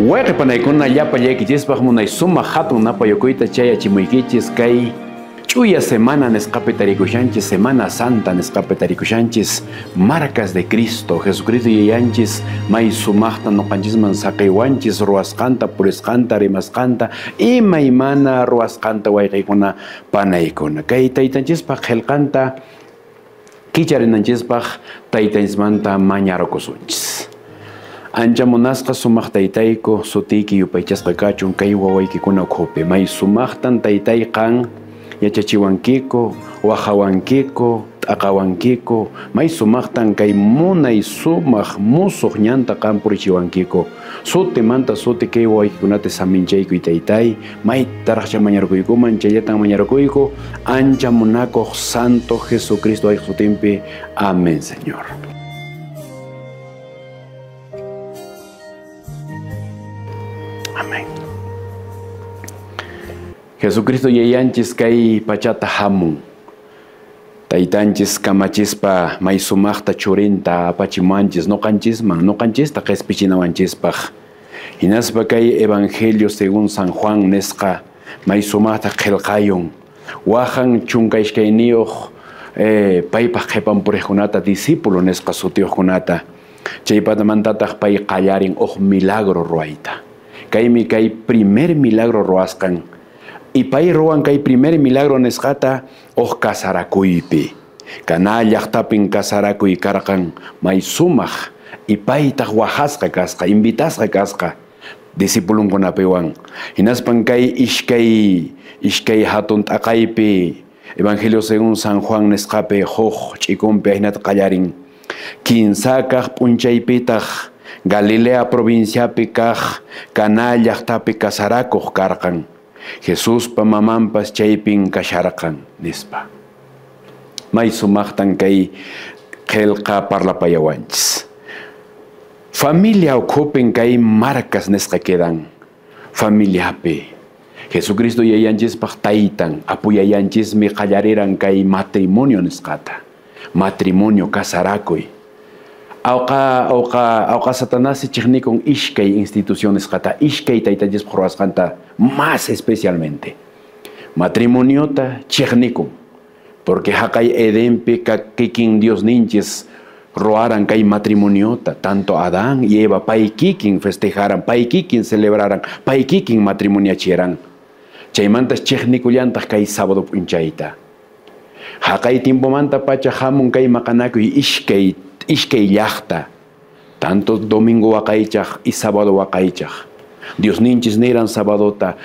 Hueque panaykuna llapa llaykichispa munay suma hatun napayukuyta chaya chimuykichis kay chuya semana nescape tarikushanchis, Semana Santa nescape tarikushanchis, marcas de Cristo, Jesucristo yayanchis, may sumaqta noqanchisman saqaywanchis, ruwasqanta, purisqanta, rimasqanta, imaymana ruwasqanta wayqaykuna panaykuna. Kay taytanchispa qillqanta kicharinanchispaq taytanchismanta mañarukusunchis. Ancha munasqa sumaq taytayku sutiyki yupaychasqa kachun kay wawaykikuna ukhupi, may sumaqtan taytayqan yachachiwankiku, wahawankiku, t'aqawankiku, may sumaqtan kay munay sumaq musuq ñanta qan purichiwankiku. Sutimanta suti kay wawaykikunata saminchaykuy taytay, may taraqcha mañarukuykuman chayatan mañarukuyku, ancha munakuq Santo Jesucristo ay sutimpi. Amén, Señor. Amén. Jesucristo yayanchis kay pachata hamun. Taytanchis kamachispa may sumaqta churinta apachimanchis noqanchista qhispichinawanchispaq. Hinaspa kay Evangelio según San Juan nesqa may sumaqta qillqayun. Wahan chunkaishkayniyuq paypaq qhipanpuriqkunata discípulo nesqa sutiyuqkunata. Chaypatamantataq pay qallarin milagro ruayta. Kaymi kay primer milagro ruasqan. Y pay ruan kay primer milagro nesqata kasarakuypi. Kana llaqtapin kasarakuy karqan may sumaq y paytaq wahasqa kasqa, invitasqa kasqa discipulunkunapiwan. Hinaspan kay ishkay hatun t'aqaypi Evangelio según San Juan nesqapi huk ch'ikunpi hinata qallarin. Kinsakaq p'unchaypitaq Galilea provinciapi kaq Kana llaqtapi kasarakuq karqan. Jesús pa mamampas chaypin kasharqan nispa. May sumaqtan kay qillqa parlapayawanchis. Familia ukhupin kay marcas nisqa quedan. Familiapi Jesucristo yayanchispaq taytan apuyayanchismi qallariran kay matrimonio nisqata. Matrimonio kasarakuy. Auqa Satanás chiqnikun ishkay instituciones qata, ishkay taytanchispa ruwasqanta más especialmente. Matrimoniota chiqnikun, porque haqay Edenpi kikin Dios ninchis ruaran kay matrimoniota, tanto Adán y Eva pay kikin festejaran, pay kikin celebraran, pay kikin matrimoniachiran. Chaymantas chiqnikullantaq kay sábado p'unchayta. Haqay tiempomanta pacha hamun kay maqanakuy ishkay llaqta, tanto domingo waqaychaq y sábado waqaychaq. Dios ninchis niran sabadota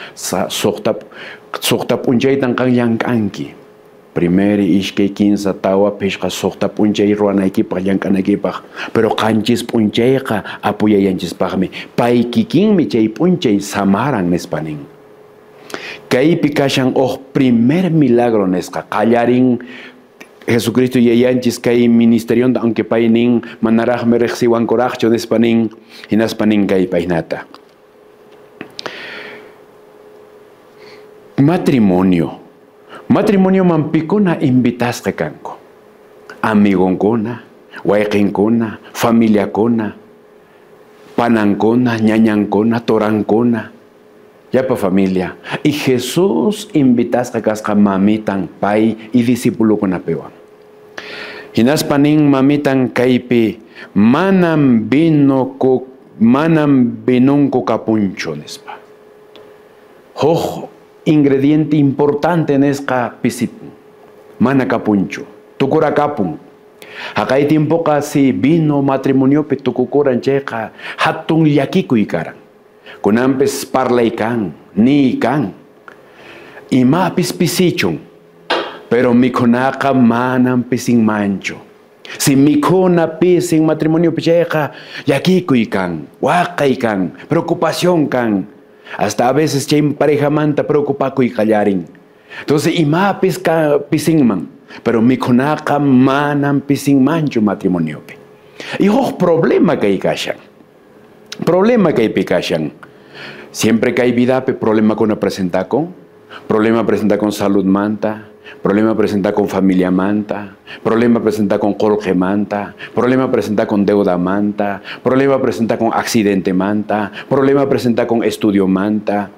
suqta p'unchaytan qan llank'anki. Primero ishkay 15 tawa pishqa suqta p'unchay ruwanaykipaq llank'anaykipaq, pero qanchis p'unchayqa apuyayanchispaqmi. Pay kikinmi chay p'unchay samaran nispanin. Kaypi kashan primer milagro nesqa qallarin Jesucristo yayanchis kay ministerio aunque pay nin manaraqmi riqsiwankuraqchu nispanin hinaspanin kay paynata. Matrimonio mampikuna invitasqa kanku. Amigonkuna, wayqinkuna, familiakuna, panankuna, ñañankuna, torankuna. Yapa familia. Y Jesús invitasqa kasqa mamitan pay y discípulukunapiwan. Hinaspanin mamitan kaypi manam binunku kapunchu nispa. Huk ingrediente importante nesqa pisipun. Mana kapunchu. Tukura kapun. Haqay tiempoqa si vino matrimoniopi tukukuran chayqa hatun llakikuy karan. Kunampis parlaykan, nikan, imapis pisichun, pero mikunaqa manam pisinmanchu. Si mikuna pisin matrimonio pichayqa llakikuy kan, waqay kan, preocupación kan, hasta a veces chay parejamanta preocupakuy qallarin. Entonces imapis pisinman, pero mikunaqa manam pisinmanchu matrimoniopi. Y problema kay kashan. Problema kaypi kashan. Siempre que hay vida, problema con presenta con salud manta, Problema presenta con familia manta, problema presenta con colge manta, problema presenta con deuda manta, problema presenta con accidente manta, problema presenta con estudio manta,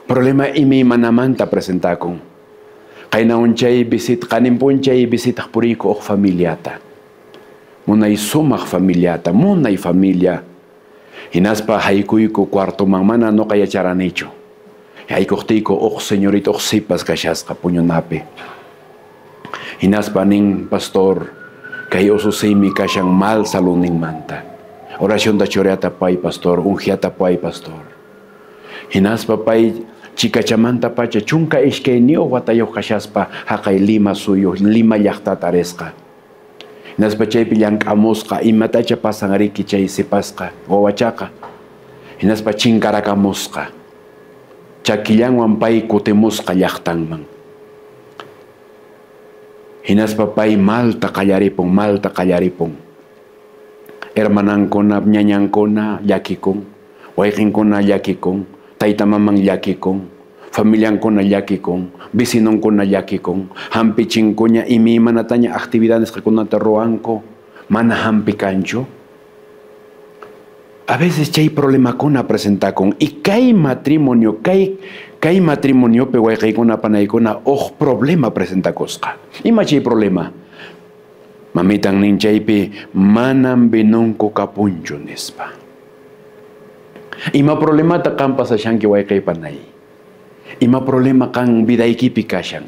problema imi mana manta presenta con. Kaya unchay visit kanin punchay visit puriko o familiata. Munay sumak familiata, munay familia. Hinaspa haikuiko kwarto mamana no kaya charanicho. Haikotiko o señorito sipas kashasqa puñunapi. Hinaspa ning pastor kayo susimi kashang mal saluning manta. Oración da choreata pay pastor, ungiata pay pastor. Hinaspa pay chika chamanta pacha chunka ishkenio watayo kashaspa hakay lima suyo, lima yakta taresqa. Hinaspa chay pilang amusqa imatacha pasangariki chay sipasqa, wawachaka. Hinaspa chinkarakamusqa. Chakillanwan pay kutemusqa llaqtanman. Hinaspa pay malta qallaripun. Hermanankuna, ñañankuna llakikun, wayqinkuna llakikun, taytamaman llakikun, familiankuna llakikun, vecinonkuna llakikun, hampichinkuña imi manataña actividades kunata ruanku, mana hampi kanchu. A veces chay problema kuna presenta con y kay matrimonio pe wayqaykuna panaykuna problema presenta cosqa. Ima chay problema. Mamitan nin chaypi manam binunku kapunchu nispa. Ima problema ta kan pasashanki wayqay panay. Ima problema kan vidaykipi kashan.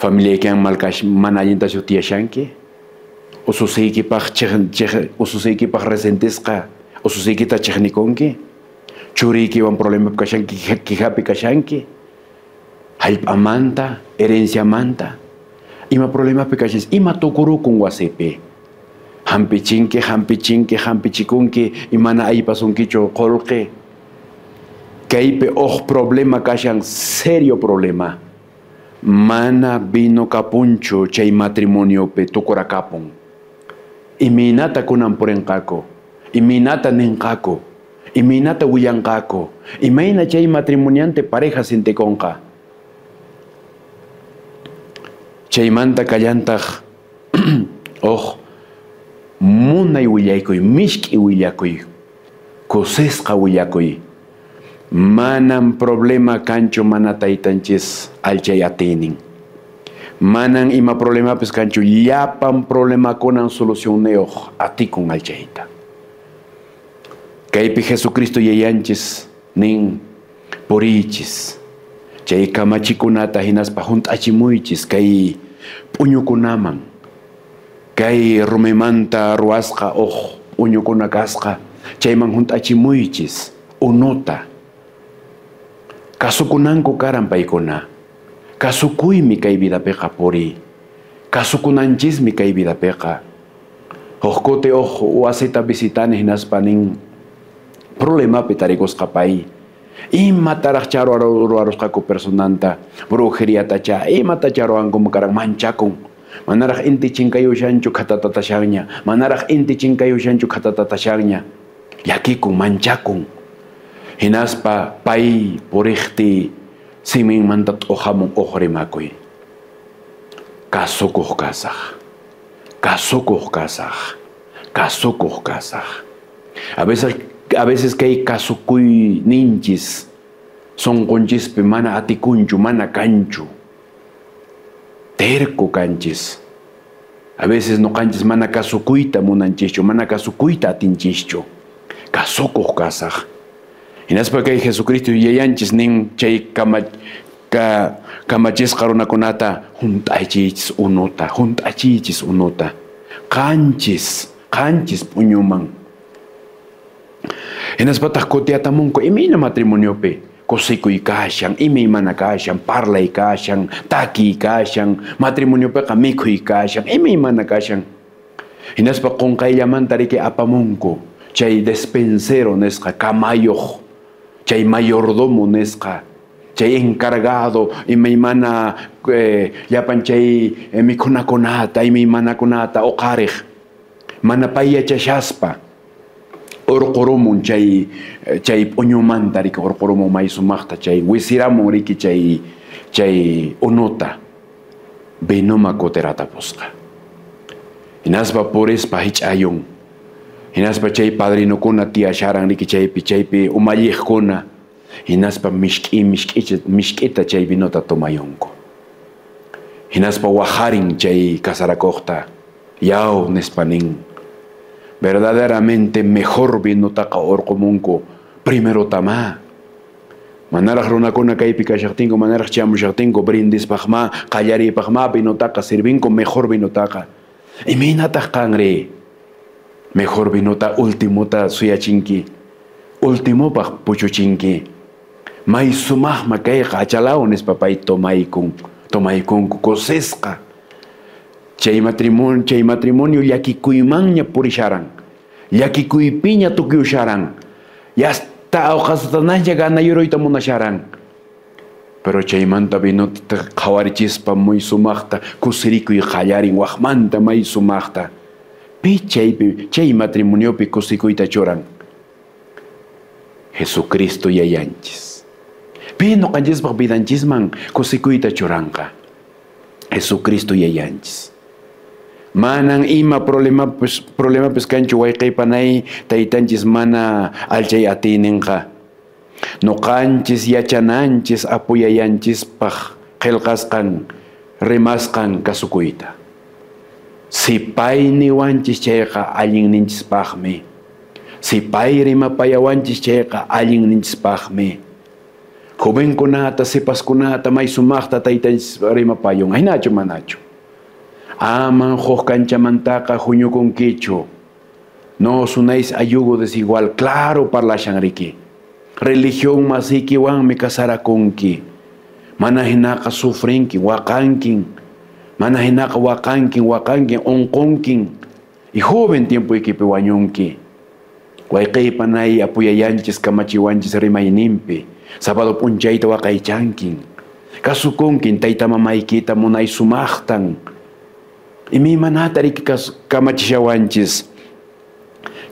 Familia kan malkash manayinta sutiyashanki. Ususiykipaq resentesqa, ususiykita chiqnikunki, churiykiwan problema kashanki, kihapi kashanki, hallp'amanta, herenciamanta, ima problemapi kashanki, ima tukurukun wasipi, hampichikunki, imana aypasunkichu qolqi, kaypi problema kashan, serio problema, mana vino kapunchu chay matrimoniopi tukurakapun. Iminata kunan purinqaku, iminata ninqaku, iminata wiyanqaku, imayna chay matrimoniante pareja sintikunqa. Chaymanta kallantaq munay willaykuy, mishk'i willakuy, kusisqa willakuy. Manam problema kanchu mana taytanchis alchay atinin. Manan ima problema pues kanchu llapan problema kunan solucioneoq atikun alchayta. Kaypi Jesucristo yayanchis nin purichis. Chay kamachikunata hinaspa hunt'achimuychis kay puñukunaman. Kay rumimanta ruasqa puñukuna kasqa chayman hunt'achimuychis unuta. Kasukunanku karan paykuna. Kasukuymi kay vidapiqa puri. Kasukunanchismi kay vidapiqa. Hukkuti wasita visitani hinaspa nin problemapi tarikusqa pay. Ima taraq charo ruwarusqaku personanta brujeriatacha ima tacharuanku karang manchakun. Manaraq inti chinkayushanchu khatatatashanña. Manaraq inti chinkayushanchu khatatatashanña. Yakikun manchakun. Hinaspa pay puriqti simin mantat ohamun ohrimakuy. Kasukuq kasaq. A veces kay kasukuy ninchis sonqonchispi mana atikunchu, mana kanchu. Terco kanchis. A veces no kanchis mana kasukuyta munanchischu, mana kasukuyta atinchischu. Kasukuq kasaq. Hinaspa kay Jesucristo yayanchis nin chay kamachisqa runakunata hunt'achichis unuta. Qanchis puñuman. Hinaspataq kutiatamunku imina matrimoniopi kusikuy kashan, imaymana kashan, parlay kashan, takiy kashan, matrimoniopiqa mikhuy kashan, imaymana kashan. Hinaspa qunqayllamanta riki apamunku chay despensero nisqa kamayoq. Chay mayordomo nesqa, chay encargado, imaymana llapan chay mikhunakunata, imaymanakunata uqariq, mana pay yachashaspa, urqurumun chay puñumanta riki urqurumun may sumaqta, chay wisiramun riki chay unuta binuma kuterata posqa. Hinaspa purispa hich'ayun. Hinaspa chay padrinukuna tiyasharan riki chaypi umalliqkuna. Hinaspa mishk'ita chay vinota tomayunku. Hinaspa wajarin chay kasarakuqta yaw nispanin. Verdaderamente mejor vinutaqa urqumunku primero tama. Manaraq runakuna kaypi kashaqtinku, manaraq chamushaqtinku brindispaqma, qallaripaqma vinutaqa sirvinku mejor vinutaqa. Imaynataq kanri mejor vinuta ultimuta suyachinki, ultimopaq puchuchinki. May sumaqma kayqa achalaw nispapay tomaykunku kusisqa. Chay matrimonio llakikuymanña purisharan, llakikuypiña tukyusharan, yasta awqasatanalla ganayuruyta munasharan. Pero chaymanta vinuta qhawarichispa muy sumaqta kusirikuy qallarin waqmanta may sumaqta. Pi chay matrimoniopi kusikuyta churan Jesucristo yayanchis. Pi noqanchispaq vidanchisman kusikuyta churanqa Jesucristo yayanchis. Manan ima problema pues kanchu wayqiypanay taytanchis mana alchay atininqa. Noqanchis yachananchis apuyayanchispaq qillqasqan rimasqan kasukuyta. Sipay niwanchis chayqa allinninchispaqmi. Sipay rimapayawanchis chayqa allinninchispaqmi. Jovenkunata sipaskunata may sumaqta taytanchis rimapayun. Haynachu manachu. Aman hojkanchamantaqa huñukunkichu. No sunáis a yugo desigual. Claro parlashan riki. Religión masikiwanmi kasarakunki. Mana hinaqa sufrinki, waqankin. Mana hinaqa waqankin, unqunkin. Y joven tiempo ikipi wañunki. Wayqiypanay apuyayanchis kamachiwanchis rimayninpi. Sábado punchayta waqaychankin. Kasukunkin tayta mamaykita munay sumaqtan. Imi manata riki kamachishawanchis.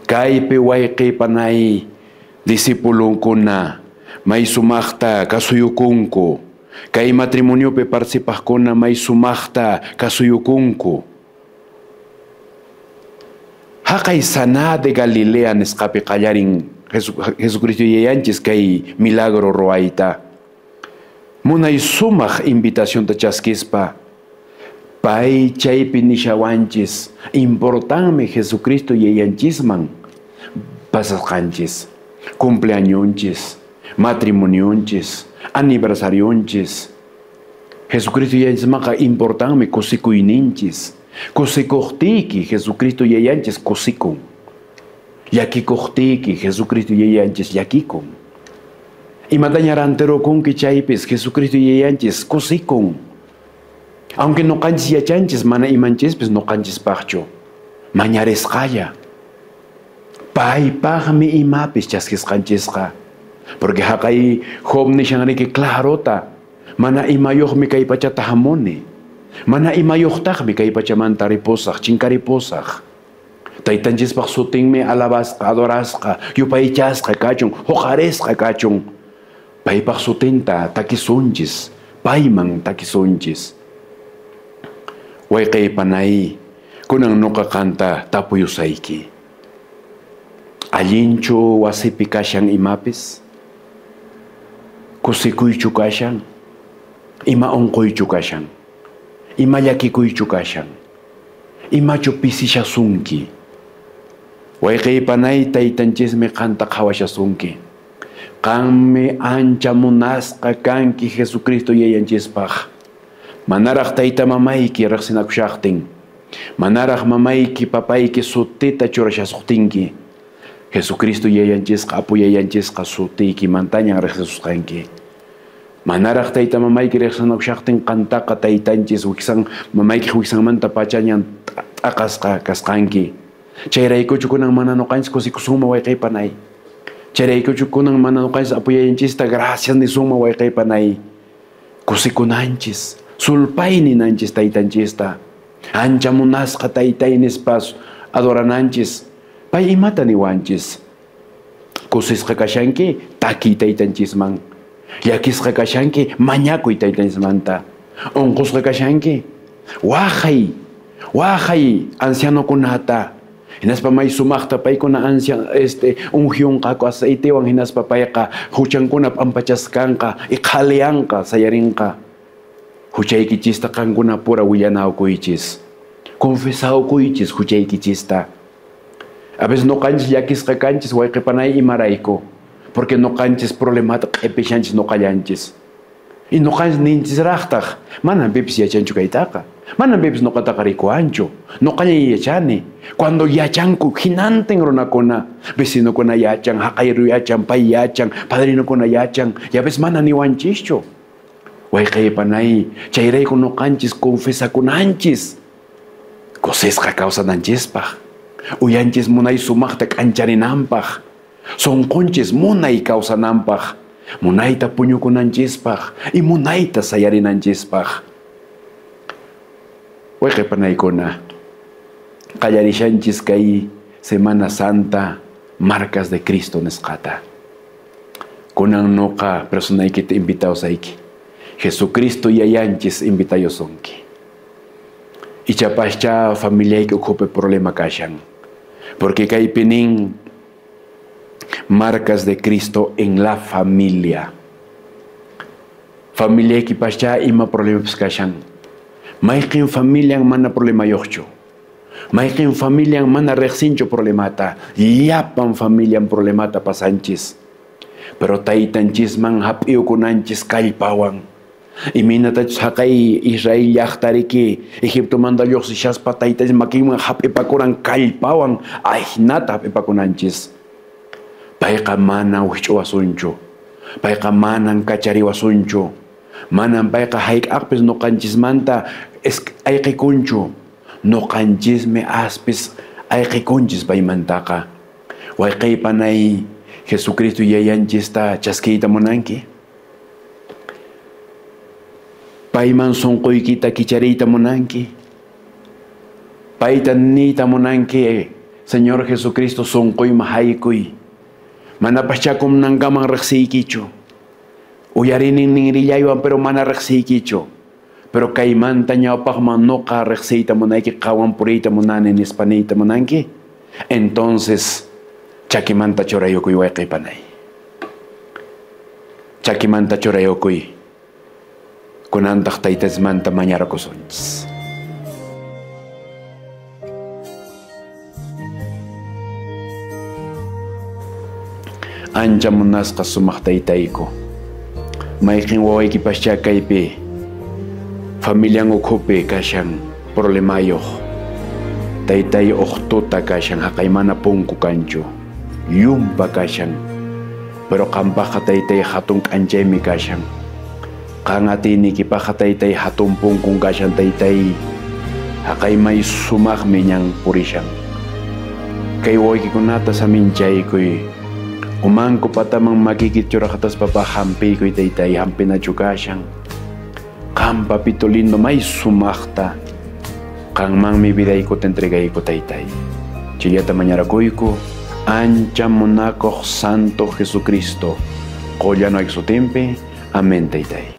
Kaypi wayqiypanay disipulunkuna may sumaqta kasuyukunku. Kay matrimoniopi participaqkuna may sumaqta kasuyukunku. Haqay sana de Galilea nisqapi qallarin Jesucristo yayanchis kay milagro ruayta. Munay sumaq invitación ta chaskispa. Pay chaypi nishawanchis importanme Jesucristo yayanchisman pasasqanchis. Cumpleañonchis, matrimonionchis, aniversarionchis. Jesucristo yayanchismanqa importanme kusikuyninchis. Kusikuqtiki Jesucristo yayanchis kusikun. Llakikuqtiki Jesucristo yayanchis llakikun. Imatañaranterokunki chaypis Jesucristo yayanchis kusikun. Aunque noqanchis yachanchis mana imanchispis noqanchispaqchu. Mañarisqalla. Paypaqmi imapis chaskisqanchisqa. Porque haqay Job nishanriki clarota. Mana imayuqmi kay pachata hamuni. Mana imayuqtaqmi kay pachamanta riposaq, chinkariposaq. Taytanchispaq sutinmi alabasqa, adorasqa, yupaychasqa kachun, huqarisqa kachun. Paypaq sutinta takisunchis, payman takisunchis. Wayqiypanay kunan nuqaqanta tapuyusayki. Allinchu wasipi kashan imapis? Kusikuychu kashan? Ima unquychu kashan? Ima llakikuychu kashan? Imachu pisishasunki? Wayqiypanay taytanchismi qanta qhawashasunki. Qanmi ancha munasqa kanki Jesucristo yayanchispaq. Manaraq tayta mamayki riqsinakushaqtin. Manaraq mamayki papayki sutita churashasuqtinki. Jesucristo yayanchisqa apuyayanchisqa sutiyki mantañan riqsisusqanki. Manaraq tayta mamayki riqsinakushaqtin qantaqa taytanchis mamayki wiksanmanta pachañan t'aqasqa kasqanki. Chayraykuchu kunan mana nuqanchis kusikusuma wayqiypanay. Chayraykuchu kunan mana nuqanchis apuyayanchista gracias nisuma wayqiypanay. Kusikunanchis. Sulpayninanchis taytanchista. Ancha munasqa taytaynispas adorananchis. Pay imata niwanchis. Kusisqa kashanki taki taytanchisman. Yakisqa kashanki mañakuy taytaysmanta. Unqusqa kashanki waqay ancianokunata. Hinaspa may sumaqta paykuna unhiyunqa aceitewan hinaspa payqa huchankuna pampachaskanqa iqhaliyanqa sayarinqa. Huchaykichista qankuna pura willanawkuychis. Confesawkuychis huchaykichista. A veces noqanchis llakisqa kanchis wayqipanay imarayku. Porque noqanchis problemata q'ipishanchis noqallanchis. Y noqanchis ninchisraqtaq manan pipis yachanchu kaytaqa. Manan pipis noqataqa rikuwanchu. Noqallan yachani. Cuando yachanku hinantin runakuna, vecinokuna yachan, haqayru yachan, pay yachan, padrinokuna yachan, y a veces manan niwanchischu. Wayqiypanay chayrayku noqanchis confesakunanchis. Kusisqa kawsananchispaq. Uyanchis munay sumaqta k'ancharinanpaq. Sonqunchis munay kawsananpaq. Munayta puñukunanchispaq y munayta sayarinanchispaq. Wayqipanaykuna qallarishanchis kay Semana Santa marcas de Cristo nisqata. Kunan nuqa personaykita invitawsayki. Jesucristo yayanchis invitayusunki. Ichapascha familiayki ukhupi problema kashan. Porque kaypinin marcas de Cristo en la familia. Familia ki pascha ima problemas kashan. Mayqin familia mana problema yoqchu. Mayqin familia mana reqsinchu problemata. Yapan familia problemata pasanchis. Pero taytanchisman hap'iyukunanchis kallpawan. Iminatachus haqay Israel llaqtariki Egipto manda lluqsishaspa taytanchis makinman hap'ipakuran kallpawan ahinata hap'ipakunanchis. Payqa manan wich'uwasunchu. Payqa manan kachariwasunchu. Manan payqa hayk'aqpis nuqanchismanta ayqikunchu. Nuqanchismi aspis ayqikunchis paymantaqa. Wayqiypanay Jesucristo yayanchista chaskiyta munanki. Payman sunquykita kichariyta munanki. Payta niyta munanki, Señor Jesucristo sunquyma haykuy. Mana paschakum nangaman riqsiykichu. Uyarinin ninrillaywan pero mana riqsiykichu. Pero kaymanta ñawpaqman nuqa riqsiyta munayki qawan puriyta munani nispaniyta munanki. Entonces chakimanta churayukuy wayqiypanay. Chakimanta churayukuy. Kunantaq taytasmanta mañarakusunchis. Ancha munasqa sumaq taytayku. Mayqin wawayki pascha kaypi familian ukhupi kashan problemayuq. Taytay uqtuta kashan haqay mana punku kanchu. Yumpa kashan. Pero qampaqa taytay hatun k'anchaymi kashan. Qanatiynikipaqa taytay hatun punkun kashan taytay. Haqay may sumaqmi ñan purishan. Kay wawaykikunata saminchaykuy. Umanku patamang makikit churahatas papa hampikuy taytay hampinachu kashan. Qam papito lindo may sumakta. Qanman mi vidayku te entregayku taytay. Chillata mañarakuyku. Ancha munakoq Santo Jesucristo. Qollano exotempe. Amén taytay.